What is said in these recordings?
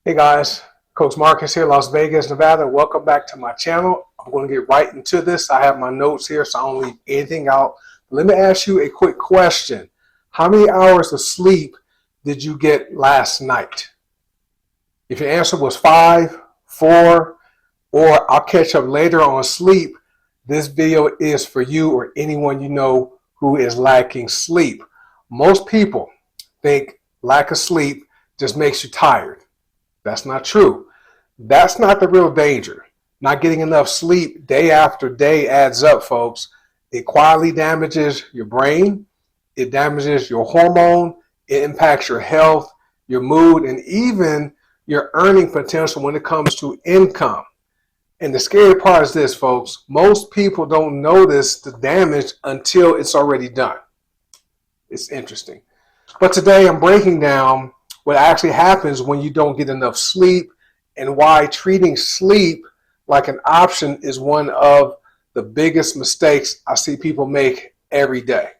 Hey guys, Coach Marcus here, Las Vegas, Nevada. Welcome back to my channel. I'm going to get right into this. I have my notes here, so I don't leave anything out. Let me ask you a quick question. How many hours of sleep did you get last night? If your answer was 5, 4, or I'll catch up later on sleep, this video is for you or anyone you know who is lacking sleep. Most people think lack of sleep just makes you tired. That's not true. That's not the real danger. Not getting enough sleep day after day adds up, folks. It quietly damages your brain. It damages your hormone. It impacts your health, your mood, and even your earning potential when it comes to income. And the scary part is this, folks. Most people don't notice the damage until it's already done. It's interesting. But today I'm breaking down what actually happens when you don't get enough sleep and why treating sleep like an option is one of the biggest mistakes I see people make every day.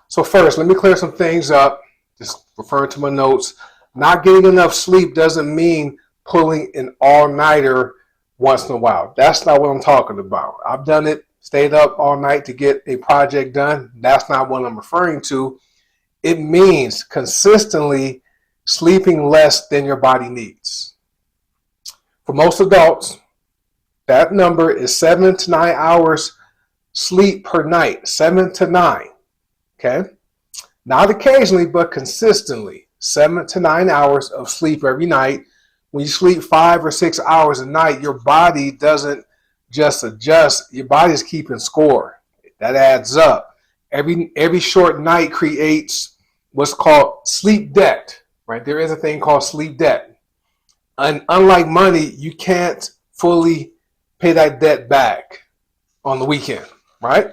So first, let me clear some things up, just referring to my notes. Not getting enough sleep doesn't mean pulling an all-nighter once in a while. That's not what I'm talking about. I've done it, stayed up all night to get a project done. That's not what I'm referring to. It means consistently sleeping less than your body needs. For most adults, that number is 7 to 9 hours sleep per night. 7 to 9. Okay? Not occasionally, but consistently. 7 to 9 hours of sleep every night. When you sleep 5 or 6 hours a night, your body doesn't just adjust. Your body's keeping score. That adds up. Every short night creates what's called sleep debt. Right? There is a thing called sleep debt. And unlike money, you can't fully pay that debt back on the weekend, right?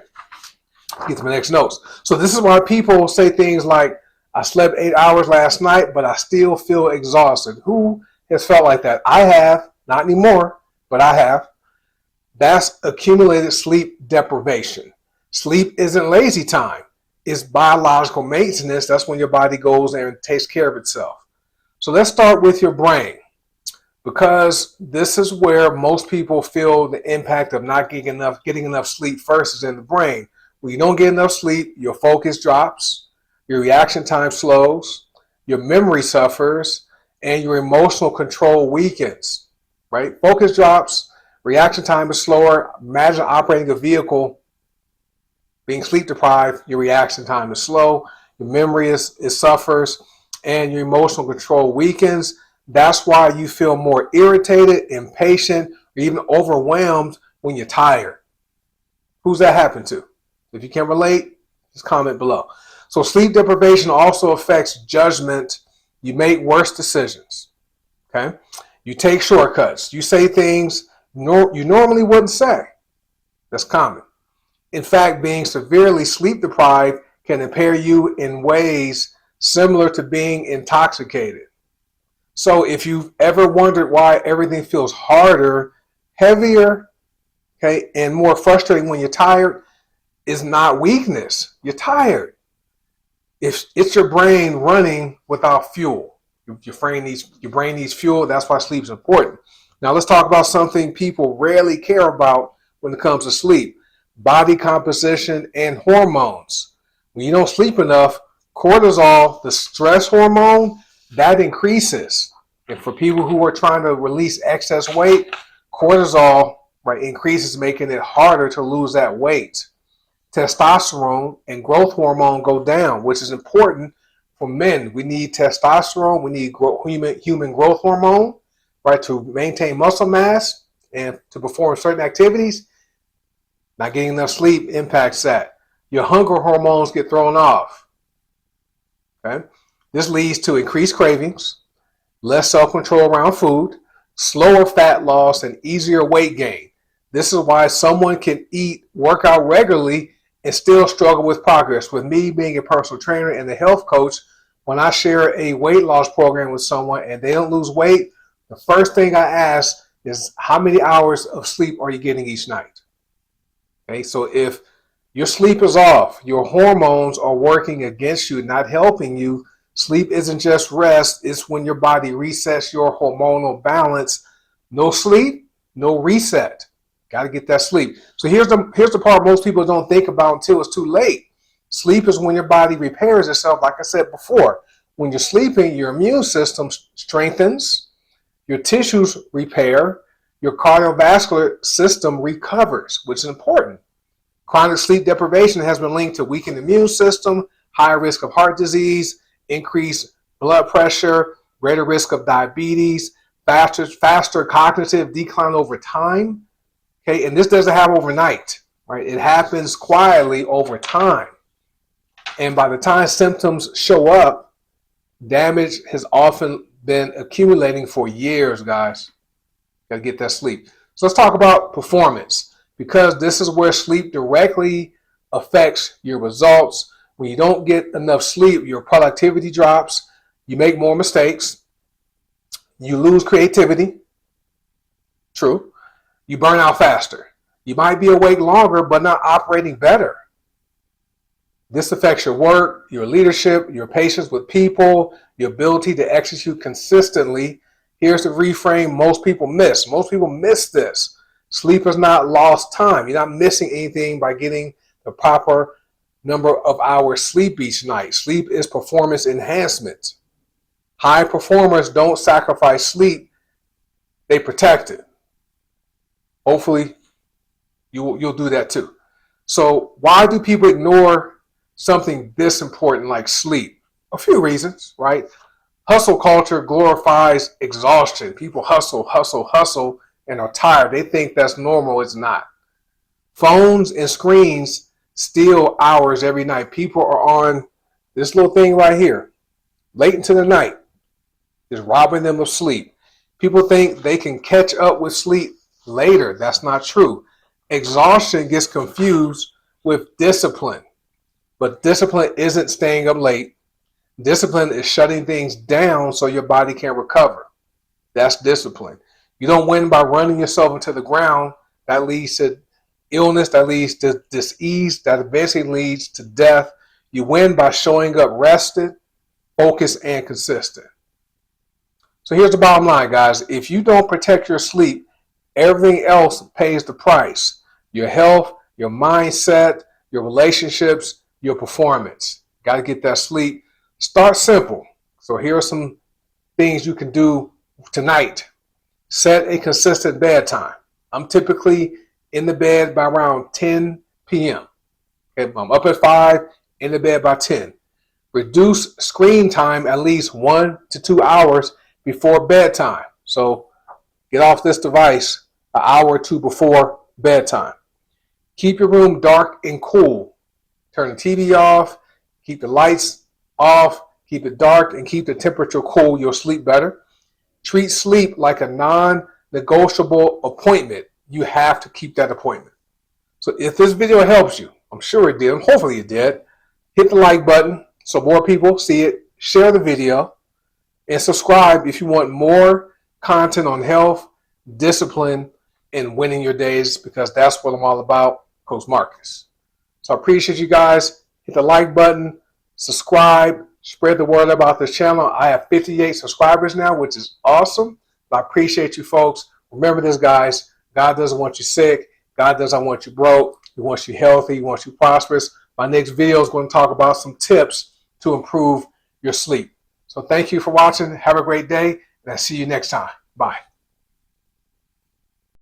Get to my next notes. So this is why people say things like, I slept 8 hours last night, but I still feel exhausted. Who has felt like that? I have, not anymore, but I have. That's accumulated sleep deprivation. Sleep isn't lazy time. It's biological maintenance. That's when your body goes and takes care of itself. So let's start with your brain, because this is where most people feel the impact of not getting enough sleep first is in the brain. When you don't get enough sleep, your focus drops, your reaction time slows, your memory suffers, and your emotional control weakens, right? Focus drops, reaction time is slower. Imagine operating a vehicle. Being sleep deprived, your reaction time is slow, your memory suffers, and your emotional control weakens. That's why you feel more irritated, impatient, or even overwhelmed when you're tired. Who's that happen to? If you can relate, just comment below. So sleep deprivation also affects judgment. You make worse decisions. Okay? You take shortcuts. You say things you normally wouldn't say. That's common. In fact, being severely sleep deprived can impair you in ways similar to being intoxicated. So if you've ever wondered why everything feels harder, heavier, okay, and more frustrating when you're tired, it's not weakness. You're tired. If it's your brain running without fuel. Your brain needs fuel. That's why sleep is important. Now let's talk about something people rarely care about when it comes to sleep. Body composition and hormones. When you don't sleep enough, cortisol, the stress hormone, that increases. And for people who are trying to release excess weight, cortisol, right, increases, making it harder to lose that weight. Testosterone and growth hormone go down, which is important for men. We need testosterone, we need human growth hormone, right, to maintain muscle mass and to perform certain activities. Not getting enough sleep impacts that. Your hunger hormones get thrown off. Okay? This leads to increased cravings, less self-control around food, slower fat loss, and easier weight gain. This is why someone can work out regularly, and still struggle with progress. With me being a personal trainer and a health coach, when I share a weight loss program with someone and they don't lose weight, the first thing I ask is, how many hours of sleep are you getting each night? Okay, so if your sleep is off, your hormones are working against you, not helping you, Sleep isn't just rest. It's when your body resets your hormonal balance. No sleep, no reset. Got to get that sleep. So here's the part most people don't think about until it's too late. Sleep is when your body repairs itself, like I said before. When you're sleeping, your immune system strengthens, your tissues repair, your cardiovascular system recovers, which is important. Chronic sleep deprivation has been linked to weakened immune system, higher risk of heart disease, increased blood pressure, greater risk of diabetes, faster cognitive decline over time. Okay, and this doesn't happen overnight, right? It happens quietly over time. And by the time symptoms show up, damage has often been accumulating for years, guys. Got to get that sleep. So let's talk about performance, because this is where sleep directly affects your results. When you don't get enough sleep, your productivity drops, you make more mistakes, you lose creativity. True. You burn out faster. You might be awake longer, but not operating better. This affects your work, your leadership, your patience with people, your ability to execute consistently. Here's the reframe most people miss. Most people miss this. Sleep is not lost time. You're not missing anything by getting the proper number of hours sleep each night. Sleep is performance enhancement. High performers don't sacrifice sleep. They protect it. Hopefully, you'll do that too. So why do people ignore something this important like sleep? A few reasons, right? Hustle culture glorifies exhaustion. People hustle, hustle, hustle, and are tired. They think that's normal. It's not. Phones and screens steal hours every night. People are on this little thing right here, late into the night, is robbing them of sleep. People think they can catch up with sleep later. That's not true. Exhaustion gets confused with discipline, but discipline isn't staying up late. Discipline is shutting things down so your body can recover. That's discipline. You don't win by running yourself into the ground. That leads to illness, that leads to disease, that eventually leads to death. You win by showing up rested, focused, and consistent. So here's the bottom line, guys. If you don't protect your sleep, everything else pays the price. Your health, your mindset, your relationships, your performance. Got to get that sleep. Start simple. So here are some things you can do tonight. Set a consistent bedtime. I'm typically in the bed by around 10 p.m. Okay, I'm up at 5, in the bed by 10. Reduce screen time at least 1 to 2 hours before bedtime. So get off this device an hour or two before bedtime. Keep your room dark and cool. Turn the TV off, keep the lights off, keep it dark, and keep the temperature cool. You'll sleep better. Treat sleep like a non-negotiable appointment. You have to keep that appointment. So if this video helps you, I'm sure it did, hopefully it did, hit the like button so more people see it, share the video, and subscribe if you want more content on health, discipline, and winning your days, because that's what I'm all about, Coach Marcus. So I appreciate you guys. Hit the like button, subscribe, spread the word about this channel. I have 58 subscribers now, which is awesome. I appreciate you folks. Remember this, guys. God doesn't want you sick. God doesn't want you broke. He wants you healthy. He wants you prosperous. My next video is going to talk about some tips to improve your sleep. So thank you for watching. Have a great day, and I'll see you next time. Bye.